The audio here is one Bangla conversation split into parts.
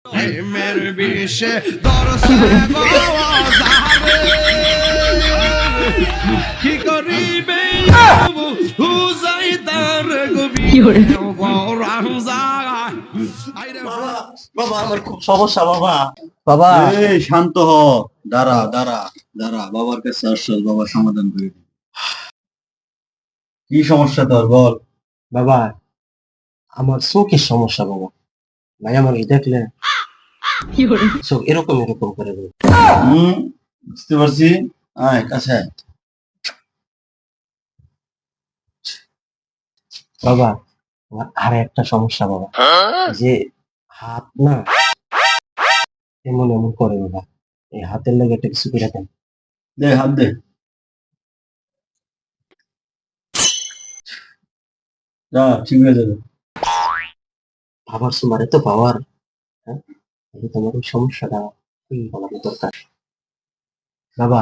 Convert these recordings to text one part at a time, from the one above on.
প্রেমের বিষে দরসে গজারে কি করিবে হুজাই তার গবি রামজা বাবা আমার খুব সমস্যা বাবা। বাবা এই শান্ত হ, দাঁড়া দাঁড়া দাঁড়া, বাবার কাছে আসছস, বাবা সমাধান করে দিবে। কি সমস্যা তোর বল? বাবা আমার চোখের সমস্যা বাবা। ভাই আমার এই দেখলে চোখ এরকম এরকম করে বলে। বুঝতে পারছি, আয় কাছে আয়। বাবা আমার আর একটা সমস্যা বাবা, যে হাত না এমন এমন করে বাবা, এই হাতের লেগে একটা কিছু করে দেন। দে হাত দে। যা, ঠিক হয়ে যাবে। বাবার সুমারে তো পাওয়ার, হ্যাঁ এই তোমার এই সমস্যাটা কি বলার দরকার। বাবা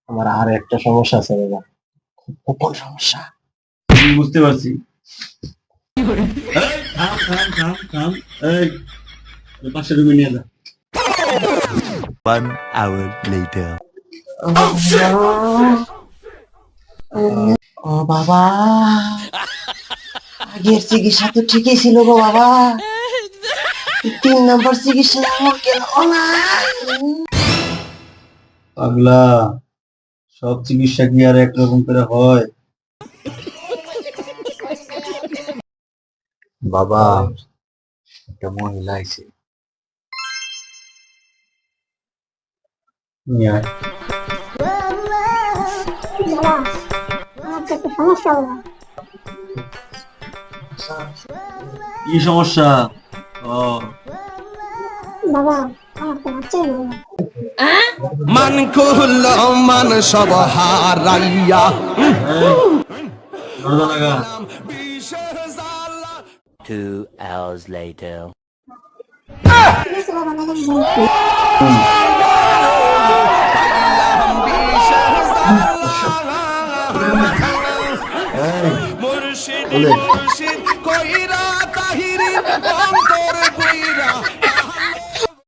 আমার আর একটা সমস্যা আছে বাবা, খুব গোপন সমস্যা। বুঝতে পারছি। এই, থাম থাম থাম থাম। এই, ওই পাশের রুমে নিয়ে যা। 1 hour later. ও বাবা, আগের চিকিৎসা তো ঠিকই ছিল গো বাবা, 3 নম্বর চিকিৎসা আমার কেন না? পাগলা, সব চিকিৎসা কি আর একরকম করে হয়? বাবা, একটা মহিলা আছে। নিয়ে আয়। বাবা আমার তো একটা সমস্যা বাবা। কি সমস্যা? ও, বাবা আমার তো বাচ্চা নেই বাবা। মান কুল মান সব হারাইয়া এই, দরজা লাগা। বিষের জ্বালা 2 hours later. ঠিক আছে বাবা না বিষের জ্বালা মুর্শিদ মুর্শিদ কইরা তাহিরি